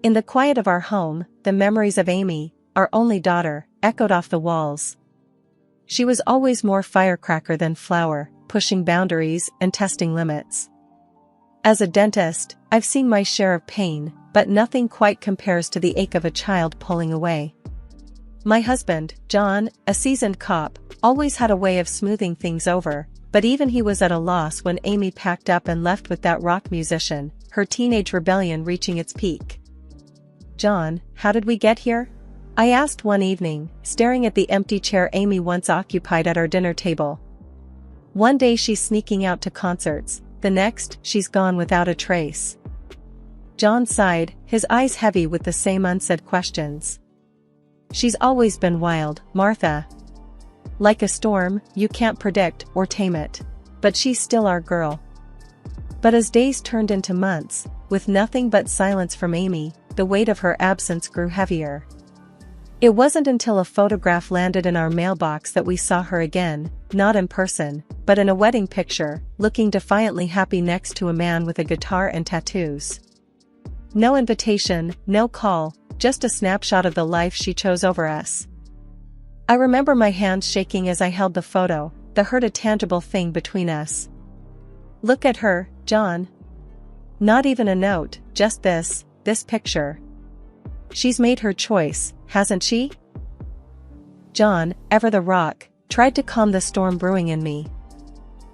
In the quiet of our home, the memories of Amy, our only daughter, echoed off the walls. She was always more firecracker than flower, pushing boundaries and testing limits. As a dentist, I've seen my share of pain, but nothing quite compares to the ache of a child pulling away. My husband, John, a seasoned cop, always had a way of smoothing things over, but even he was at a loss when Amy packed up and left with that rock musician, her teenage rebellion reaching its peak. "John, how did we get here?" I asked one evening, staring at the empty chair Amy once occupied at our dinner table. One day she's sneaking out to concerts, the next, she's gone without a trace. John sighed, his eyes heavy with the same unsaid questions. "She's always been wild, Martha. Like a storm, you can't predict or tame it. But she's still our girl." But as days turned into months, with nothing but silence from Amy, the weight of her absence grew heavier. It wasn't until a photograph landed in our mailbox that we saw her again, not in person, but in a wedding picture, looking defiantly happy next to a man with a guitar and tattoos. No invitation, no call, just a snapshot of the life she chose over us. I remember my hands shaking as I held the photo, the hurt a tangible thing between us. "Look at her, John." Not even a note, just this picture. "She's made her choice, hasn't she?" John, ever the rock, tried to calm the storm brewing in me.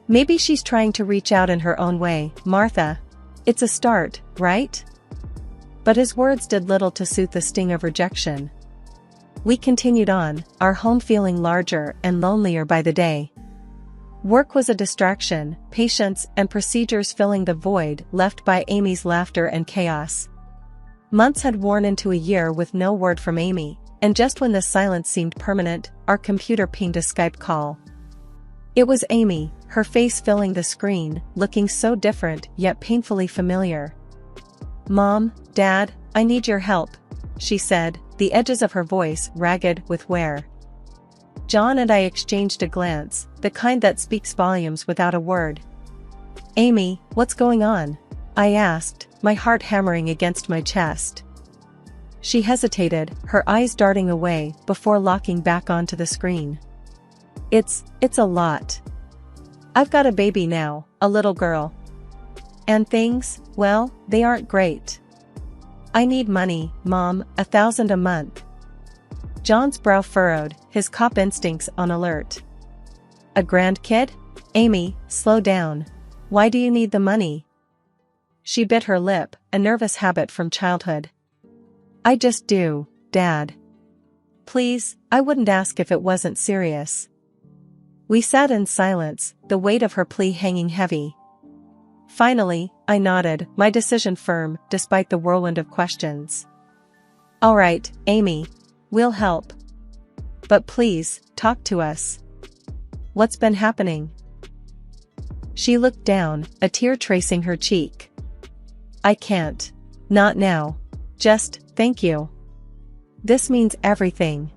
"Maybe she's trying to reach out in her own way, Martha. It's a start, right?" But his words did little to soothe the sting of rejection. We continued on, our home feeling larger and lonelier by the day. Work was a distraction, patients and procedures filling the void left by Amy's laughter and chaos. Months had worn into a year with no word from Amy, and just when the silence seemed permanent, our computer pinged a Skype call. It was Amy, her face filling the screen, looking so different yet painfully familiar. "Mom, Dad, I need your help," she said, the edges of her voice ragged with wear. John and I exchanged a glance, the kind that speaks volumes without a word. "Amy, what's going on?" I asked, my heart hammering against my chest. She hesitated, her eyes darting away before locking back onto the screen. It's a lot. I've got a baby now, a little girl. And things, well, they aren't great. I need money, Mom, $1,000 a month." John's brow furrowed, his cop instincts on alert. "A grandkid? Amy, slow down. Why do you need the money?" She bit her lip, a nervous habit from childhood. "I just do, Dad. Please, I wouldn't ask if it wasn't serious." We sat in silence, the weight of her plea hanging heavy. Finally, I nodded, my decision firm, despite the whirlwind of questions. "All right, Amy. We'll help. But please, talk to us. What's been happening?" She looked down, a tear tracing her cheek. "I can't. Not now. Just, thank you. This means everything."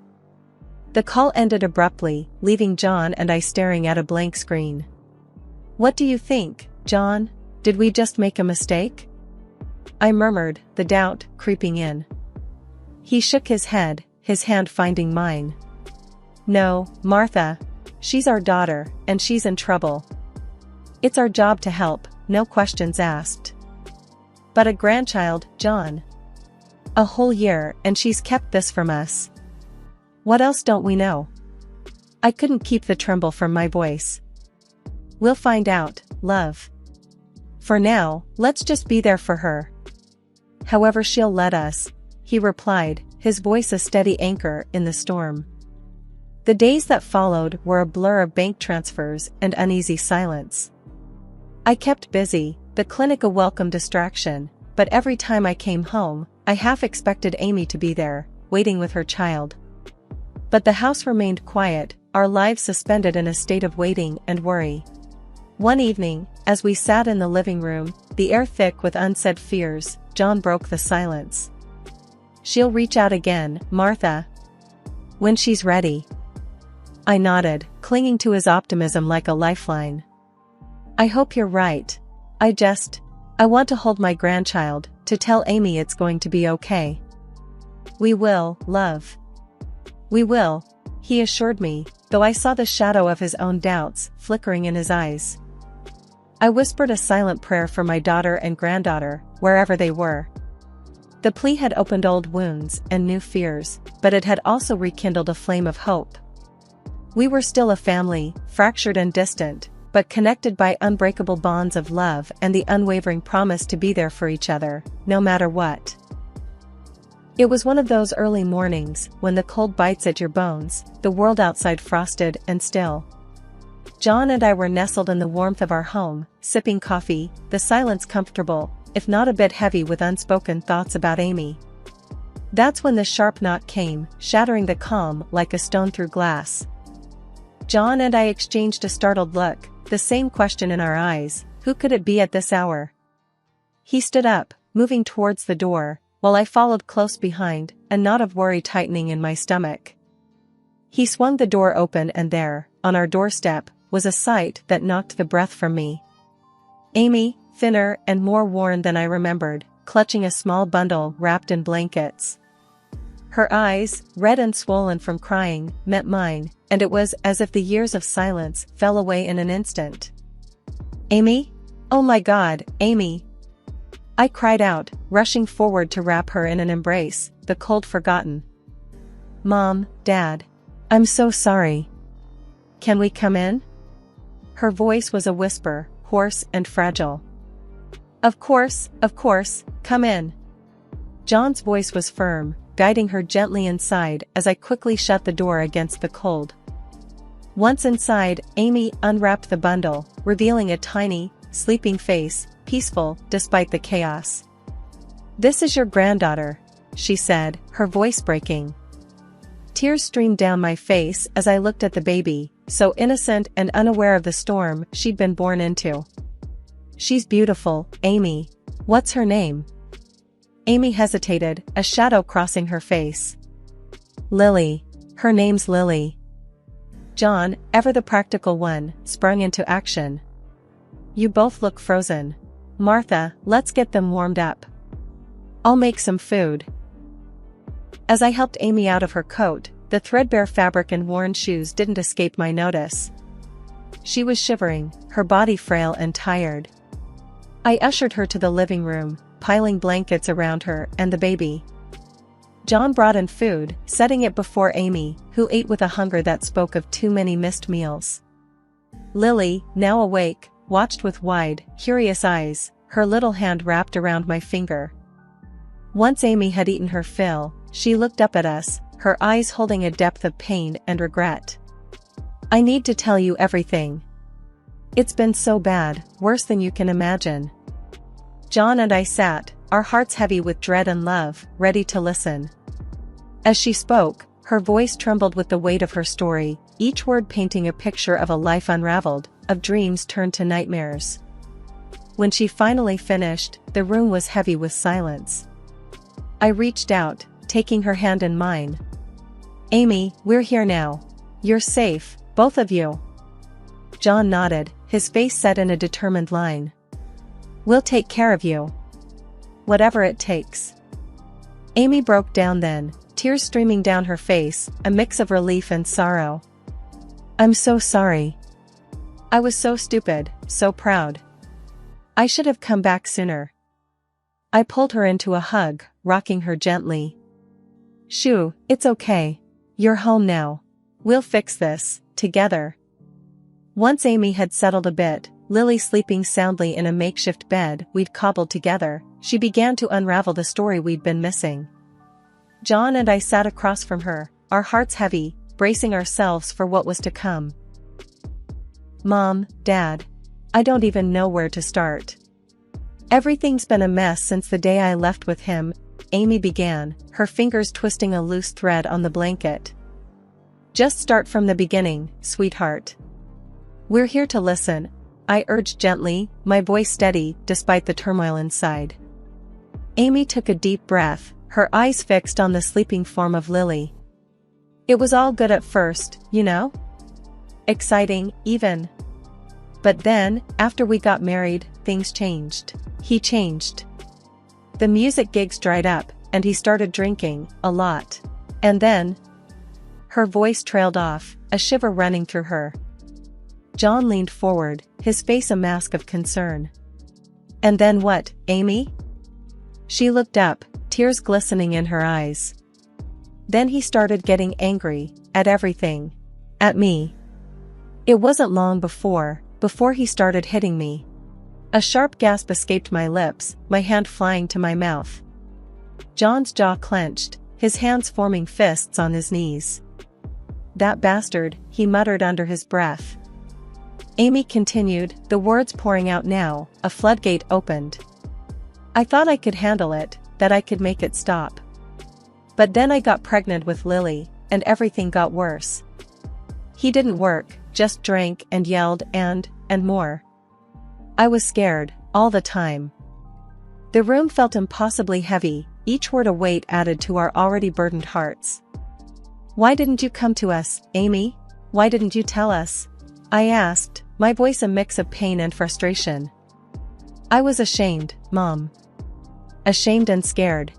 The call ended abruptly, leaving John and I staring at a blank screen. "What do you think, John? Did we just make a mistake?" I murmured, the doubt creeping in. He shook his head, his hand finding mine. "No, Martha. She's our daughter, and she's in trouble. It's our job to help, no questions asked." "But a grandchild, John. A whole year, and she's kept this from us. What else don't we know?" I couldn't keep the tremble from my voice. "We'll find out, love. For now, let's just be there for her. However she'll let us," he replied, his voice a steady anchor in the storm. The days that followed were a blur of bank transfers and uneasy silence. I kept busy, the clinic a welcome distraction, but every time I came home, I half expected Amy to be there, waiting with her child. But the house remained quiet, our lives suspended in a state of waiting and worry. One evening, as we sat in the living room, the air thick with unsaid fears, John broke the silence. "She'll reach out again, Martha. When she's ready." I nodded, clinging to his optimism like a lifeline. "I hope you're right. I want to hold my grandchild, to tell Amy it's going to be okay. "We will, love. We will," he assured me, though I saw the shadow of his own doubts flickering in his eyes. I whispered a silent prayer for my daughter and granddaughter, wherever they were. The plea had opened old wounds and new fears, but it had also rekindled a flame of hope. We were still a family, fractured and distant, but connected by unbreakable bonds of love and the unwavering promise to be there for each other, no matter what. It was one of those early mornings, when the cold bites at your bones, the world outside frosted and still. John and I were nestled in the warmth of our home, sipping coffee, the silence comfortable, if not a bit heavy with unspoken thoughts about Amy. That's when the sharp knock came, shattering the calm like a stone through glass. John and I exchanged a startled look, the same question in our eyes: who could it be at this hour? He stood up, moving towards the door, while I followed close behind, a knot of worry tightening in my stomach. He swung the door open and there, on our doorstep, was a sight that knocked the breath from me. Amy, thinner and more worn than I remembered, clutching a small bundle wrapped in blankets. Her eyes, red and swollen from crying, met mine, and it was as if the years of silence fell away in an instant. "Amy? Oh my God, Amy!" I cried out, rushing forward to wrap her in an embrace, the cold forgotten. "Mom, Dad. I'm so sorry. Can we come in?" Her voice was a whisper, hoarse and fragile. Of course, come in." John's voice was firm, guiding her gently inside as I quickly shut the door against the cold. Once inside, Amy unwrapped the bundle, revealing a tiny, sleeping face, peaceful despite the chaos. "This is your granddaughter," she said, her voice breaking. Tears streamed down my face as I looked at the baby, so innocent and unaware of the storm she'd been born into. "She's beautiful, Amy. What's her name?" Amy hesitated, a shadow crossing her face. "Lily. Her name's Lily." John, ever the practical one, sprung into action. "You both look frozen. Martha, let's get them warmed up. I'll make some food." As I helped Amy out of her coat, the threadbare fabric and worn shoes didn't escape my notice. She was shivering, her body frail and tired. I ushered her to the living room, piling blankets around her and the baby. John brought in food, setting it before Amy, who ate with a hunger that spoke of too many missed meals. Lily, now awake, watched with wide, curious eyes, her little hand wrapped around my finger. Once Amy had eaten her fill, she looked up at us, her eyes holding a depth of pain and regret. "I need to tell you everything. It's been so bad, worse than you can imagine." John and I sat, our hearts heavy with dread and love, ready to listen. As she spoke, her voice trembled with the weight of her story, each word painting a picture of a life unraveled, of dreams turned to nightmares. When she finally finished, the room was heavy with silence. I reached out, taking her hand in mine. "Amy, we're here now. You're safe, both of you." John nodded, his face set in a determined line. "We'll take care of you. Whatever it takes." Amy broke down then, tears streaming down her face, a mix of relief and sorrow. "I'm so sorry. I was so stupid, so proud. I should have come back sooner." I pulled her into a hug, rocking her gently. "Shoo, it's okay. You're home now. We'll fix this, together." Once Amy had settled a bit, Lily sleeping soundly in a makeshift bed we'd cobbled together, she began to unravel the story we'd been missing. John and I sat across from her, our hearts heavy, bracing ourselves for what was to come. "Mom, Dad. I don't even know where to start. Everything's been a mess since the day I left with him," Amy began, her fingers twisting a loose thread on the blanket. "Just start from the beginning, sweetheart. We're here to listen," I urged gently, my voice steady despite the turmoil inside. Amy took a deep breath, her eyes fixed on the sleeping form of Lily. "It was all good at first, you know? Exciting, even. But then, after we got married, things changed. He changed. The music gigs dried up, and he started drinking, a lot. And then, her voice trailed off, a shiver running through her. John leaned forward, his face a mask of concern. And then what, Amy? She looked up, tears glistening in her eyes. Then he started getting angry, at everything. At me. It wasn't long before he started hitting me. A sharp gasp escaped my lips, my hand flying to my mouth. John's jaw clenched, his hands forming fists on his knees. That bastard, he muttered under his breath. Amy continued, the words pouring out now, a floodgate opened. I thought I could handle it, that I could make it stop. But then I got pregnant with Lily, and everything got worse. He didn't work, just drank and yelled and more. I was scared, all the time. The room felt impossibly heavy, each word a weight added to our already burdened hearts. Why didn't you come to us, Amy? Why didn't you tell us? I asked, my voice a mix of pain and frustration. I was ashamed, Mom. Ashamed and scared.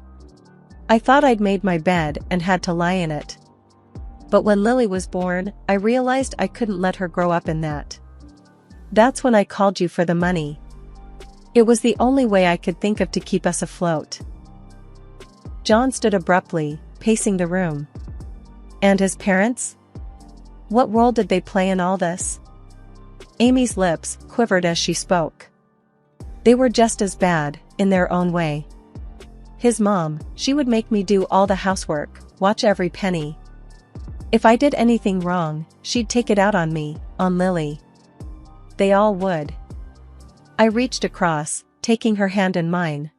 I thought I'd made my bed and had to lie in it. But when Lily was born, I realized I couldn't let her grow up in that. That's when I called you for the money. It was the only way I could think of to keep us afloat. John stood abruptly, pacing the room. And his parents? What role did they play in all this? Amy's lips quivered as she spoke. They were just as bad, in their own way. His mom, she would make me do all the housework, watch every penny. If I did anything wrong, she'd take it out on me, on Lily. They all would. I reached across, taking her hand in mine.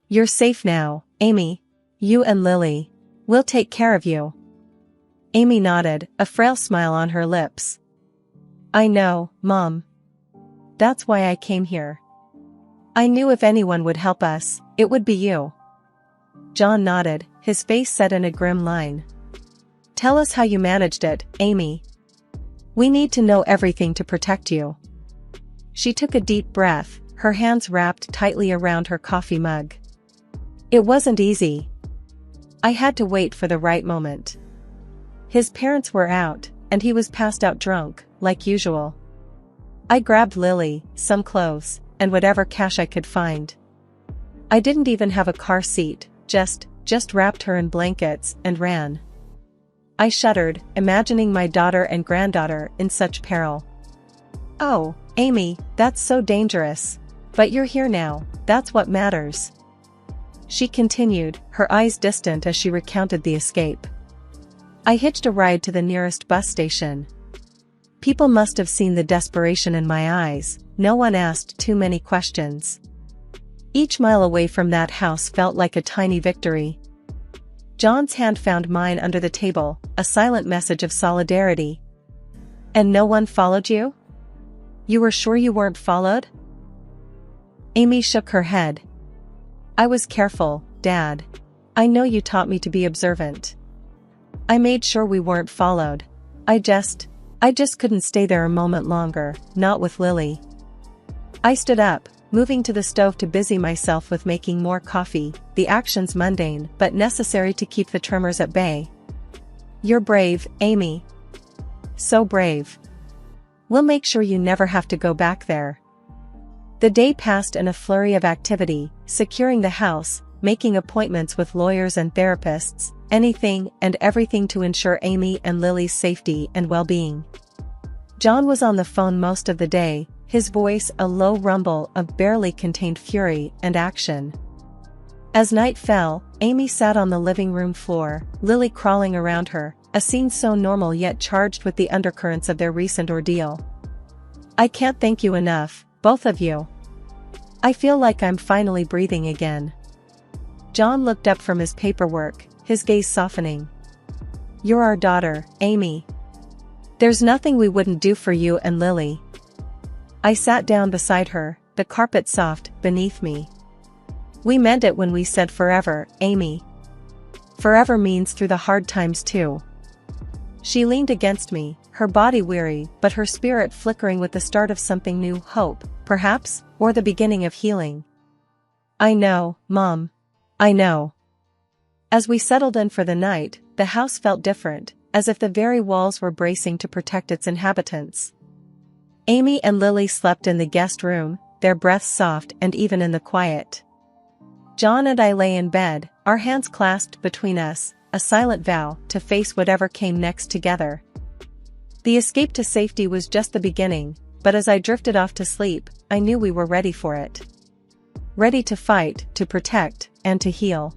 You're safe now, Amy. You and Lily. We'll take care of you. Amy nodded, a frail smile on her lips. I know, Mom. That's why I came here. I knew if anyone would help us, it would be you. John nodded, his face set in a grim line. Tell us how you managed it, Amy. We need to know everything to protect you. She took a deep breath, her hands wrapped tightly around her coffee mug. It wasn't easy. I had to wait for the right moment. His parents were out, and he was passed out drunk, like usual. I grabbed Lily, some clothes, and whatever cash I could find. I didn't even have a car seat, just wrapped her in blankets and ran. I shuddered, imagining my daughter and granddaughter in such peril. Oh, Amy, that's so dangerous. But you're here now, that's what matters. She continued, her eyes distant as she recounted the escape. I hitched a ride to the nearest bus station. People must have seen the desperation in my eyes, no one asked too many questions. Each mile away from that house felt like a tiny victory. John's hand found mine under the table, a silent message of solidarity. And no one followed you? You were sure you weren't followed? Amy shook her head. I was careful, Dad. I know you taught me to be observant. I made sure we weren't followed. I just couldn't stay there a moment longer, not with Lily. I stood up, moving to the stove to busy myself with making more coffee, the actions mundane but necessary to keep the tremors at bay. You're brave, Amy. So brave. We'll make sure you never have to go back there. The day passed in a flurry of activity, securing the house, making appointments with lawyers and therapists, anything and everything to ensure Amy and Lily's safety and well-being. John was on the phone most of the day, his voice a low rumble of barely contained fury and action. As night fell, Amy sat on the living room floor, Lily crawling around her, a scene so normal yet charged with the undercurrents of their recent ordeal. I can't thank you enough, both of you. I feel like I'm finally breathing again. John looked up from his paperwork, his gaze softening. You're our daughter, Amy. There's nothing we wouldn't do for you and Lily. I sat down beside her, the carpet soft beneath me. We meant it when we said forever, Amy. Forever means through the hard times too. She leaned against me, her body weary but her spirit flickering with the start of something new, hope, perhaps, or the beginning of healing. I know, Mom. I know. As we settled in for the night, the house felt different, as if the very walls were bracing to protect its inhabitants. Amy and Lily slept in the guest room, their breaths soft and even in the quiet. John and I lay in bed, our hands clasped between us, a silent vow to face whatever came next together. The escape to safety was just the beginning, but as I drifted off to sleep, I knew we were ready for it. Ready to fight, to protect, and to heal.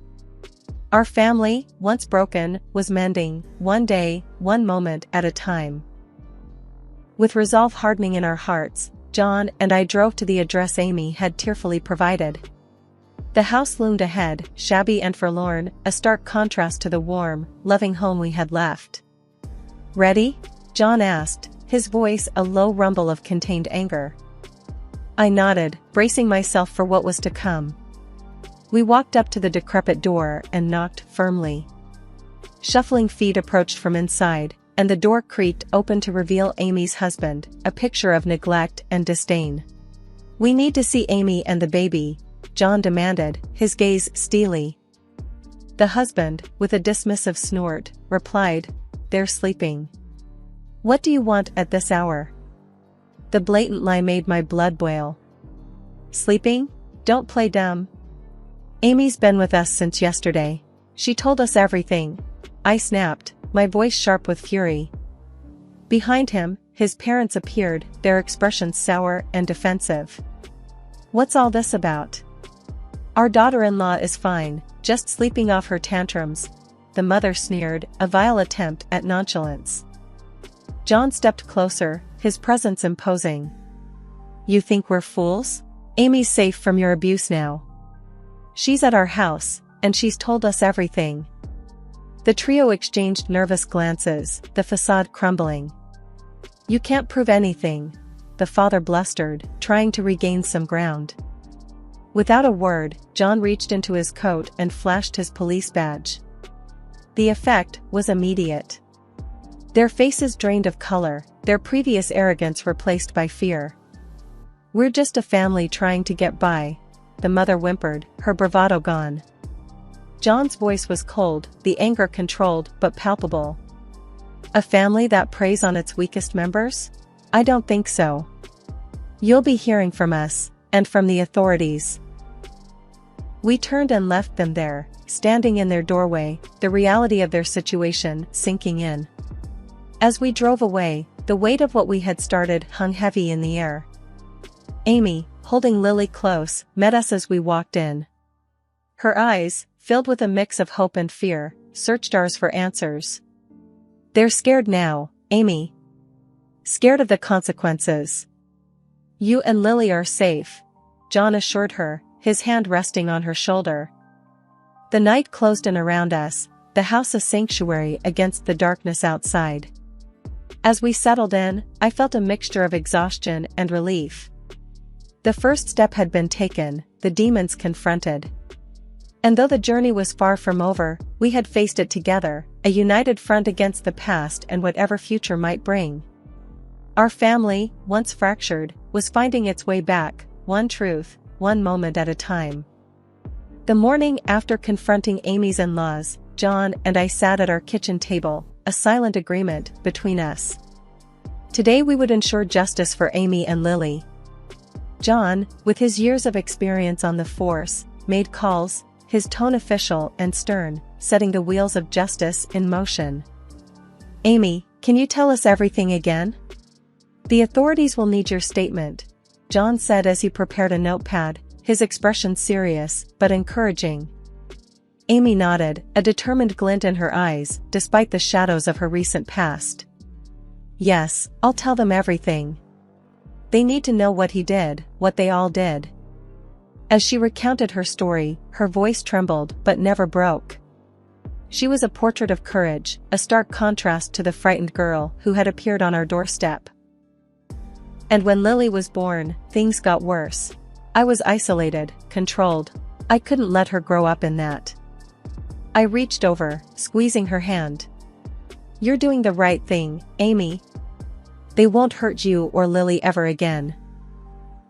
Our family, once broken, was mending, one day, one moment at a time. With resolve hardening in our hearts, John and I drove to the address Amy had tearfully provided. The house loomed ahead, shabby and forlorn, a stark contrast to the warm, loving home we had left. "Ready?" John asked, his voice a low rumble of contained anger. I nodded, bracing myself for what was to come. We walked up to the decrepit door and knocked firmly. Shuffling feet approached from inside, and the door creaked open to reveal Amy's husband, a picture of neglect and disdain. "We need to see Amy and the baby," John demanded, his gaze steely. The husband, with a dismissive snort, replied, "They're sleeping." "What do you want at this hour?" The blatant lie made my blood boil. "Sleeping? Don't play dumb. Amy's been with us since yesterday. She told us everything," I snapped, my voice sharp with fury. Behind him, his parents appeared, their expressions sour and defensive. "What's all this about?" "Our daughter-in-law is fine, just sleeping off her tantrums," the mother sneered, a vile attempt at nonchalance. John stepped closer, his presence imposing. "You think we're fools? Amy's safe from your abuse now. She's at our house, and she's told us everything." The trio exchanged nervous glances, the facade crumbling. "You can't prove anything," the father blustered, trying to regain some ground. Without a word, John reached into his coat and flashed his police badge. The effect was immediate. Their faces drained of color, their previous arrogance replaced by fear. "We're just a family trying to get by," the mother whimpered, her bravado gone. John's voice was cold, the anger controlled but palpable. "A family that preys on its weakest members? I don't think so. You'll be hearing from us, and from the authorities." We turned and left them there, standing in their doorway, the reality of their situation sinking in. As we drove away, the weight of what we had started hung heavy in the air. Amy, holding Lily close, met us as we walked in. Her eyes, filled with a mix of hope and fear, searched ours for answers. "They're scared now, Amy. Scared of the consequences. You and Lily are safe," John assured her, his hand resting on her shoulder. The night closed in around us, the house a sanctuary against the darkness outside. As we settled in, I felt a mixture of exhaustion and relief. The first step had been taken, the demons confronted. And though the journey was far from over, we had faced it together, a united front against the past and whatever future might bring. Our family, once fractured, was finding its way back, one truth, one moment at a time. The morning after confronting Amy's in-laws, John and I sat at our kitchen table, a silent agreement between us. Today we would ensure justice for Amy and Lily. John, with his years of experience on the force, made calls, his tone official and stern, setting the wheels of justice in motion. "Amy, can you tell us everything again?" "The authorities will need your statement," John said as he prepared a notepad, his expression serious but encouraging. Amy nodded, a determined glint in her eyes, despite the shadows of her recent past. "Yes, I'll tell them everything. They need to know what he did, what they all did." As she recounted her story, her voice trembled but never broke. She was a portrait of courage, a stark contrast to the frightened girl who had appeared on our doorstep. "And when Lily was born, things got worse. I was isolated, controlled. I couldn't let her grow up in that." I reached over, squeezing her hand. "You're doing the right thing, Amy. They won't hurt you or Lily ever again."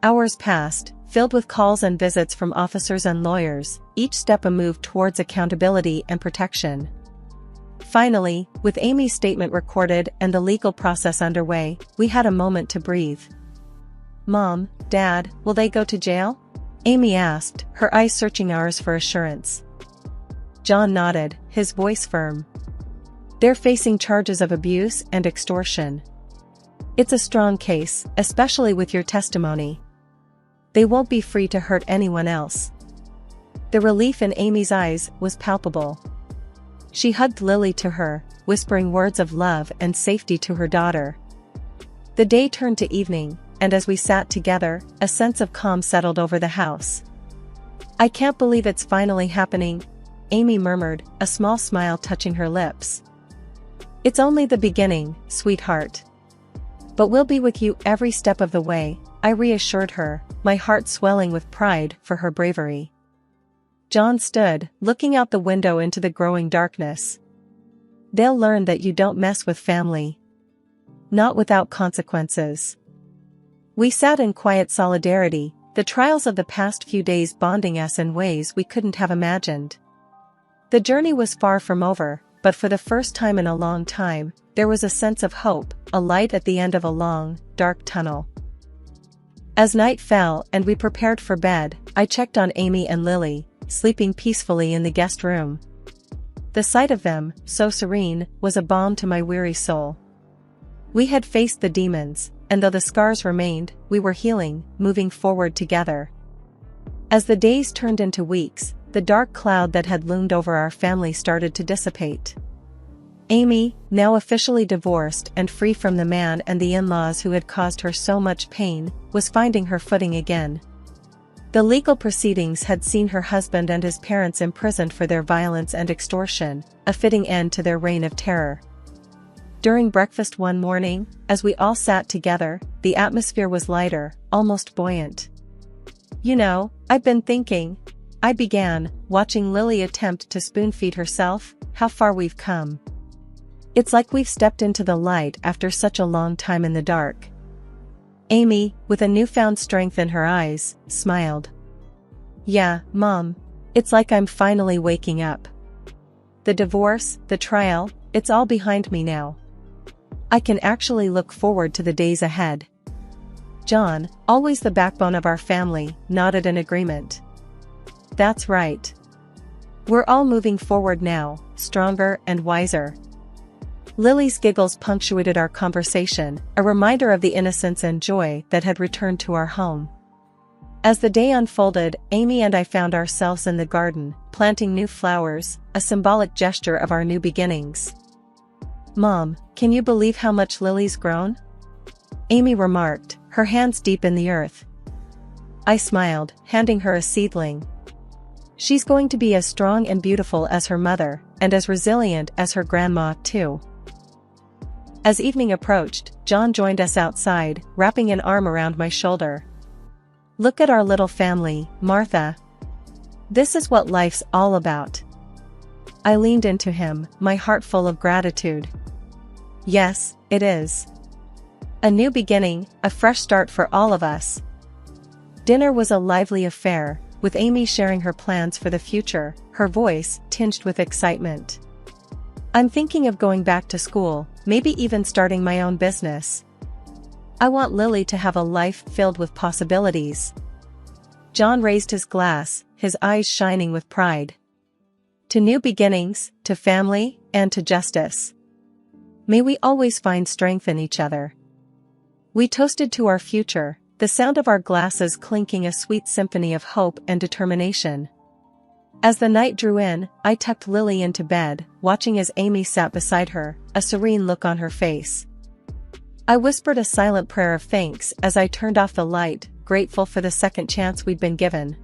Hours passed, filled with calls and visits from officers and lawyers, each step a move towards accountability and protection. Finally, with Amy's statement recorded and the legal process underway, we had a moment to breathe. "Mom, Dad, will they go to jail?" Amy asked, her eyes searching ours for assurance. John nodded, his voice firm. "They're facing charges of abuse and extortion. It's a strong case, especially with your testimony. They won't be free to hurt anyone else." The relief in Amy's eyes was palpable. She hugged Lily to her, whispering words of love and safety to her daughter. The day turned to evening, and as we sat together, a sense of calm settled over the house. "I can't believe it's finally happening," Amy murmured, a small smile touching her lips. "It's only the beginning, sweetheart. But we'll be with you every step of the way," I reassured her, my heart swelling with pride for her bravery. John stood, looking out the window into the growing darkness. "They'll learn that you don't mess with family. Not without consequences." We sat in quiet solidarity, the trials of the past few days bonding us in ways we couldn't have imagined. The journey was far from over, but for the first time in a long time, there was a sense of hope, a light at the end of a long, dark tunnel. As night fell and we prepared for bed, I checked on Amy and Lily, sleeping peacefully in the guest room. The sight of them, so serene, was a balm to my weary soul. We had faced the demons, and though the scars remained, we were healing, moving forward together. As the days turned into weeks, the dark cloud that had loomed over our family started to dissipate. Amy, now officially divorced and free from the man and the in-laws who had caused her so much pain, was finding her footing again. The legal proceedings had seen her husband and his parents imprisoned for their violence and extortion, a fitting end to their reign of terror. During breakfast one morning, as we all sat together, the atmosphere was lighter, almost buoyant. "You know, I've been thinking," I began, watching Lily attempt to spoon-feed herself, "how far we've come. It's like we've stepped into the light after such a long time in the dark." Amy, with a newfound strength in her eyes, smiled. "Yeah, Mom. It's like I'm finally waking up. The divorce, the trial, it's all behind me now. I can actually look forward to the days ahead." John, always the backbone of our family, nodded in agreement. "That's right. We're all moving forward now, stronger and wiser." Lily's giggles punctuated our conversation, a reminder of the innocence and joy that had returned to our home. As the day unfolded, Amy and I found ourselves in the garden, planting new flowers, a symbolic gesture of our new beginnings. "Mom, can you believe how much Lily's grown?" Amy remarked, her hands deep in the earth. I smiled, handing her a seedling. "She's going to be as strong and beautiful as her mother, and as resilient as her grandma, too." As evening approached, John joined us outside, wrapping an arm around my shoulder. "Look at our little family, Martha. This is what life's all about." I leaned into him, my heart full of gratitude. "Yes, it is. A new beginning, a fresh start for all of us." Dinner was a lively affair, with Amy sharing her plans for the future, her voice tinged with excitement. "I'm thinking of going back to school, maybe even starting my own business. I want Lily to have a life filled with possibilities." John raised his glass, his eyes shining with pride. "To new beginnings, to family, and to justice. May we always find strength in each other." We toasted to our future, the sound of our glasses clinking a sweet symphony of hope and determination. As the night drew in, I tucked Lily into bed, watching as Amy sat beside her, a serene look on her face. I whispered a silent prayer of thanks as I turned off the light, grateful for the second chance we'd been given.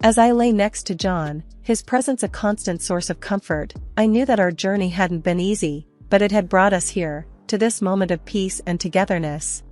As I lay next to John, his presence a constant source of comfort, I knew that our journey hadn't been easy, but it had brought us here, to this moment of peace and togetherness.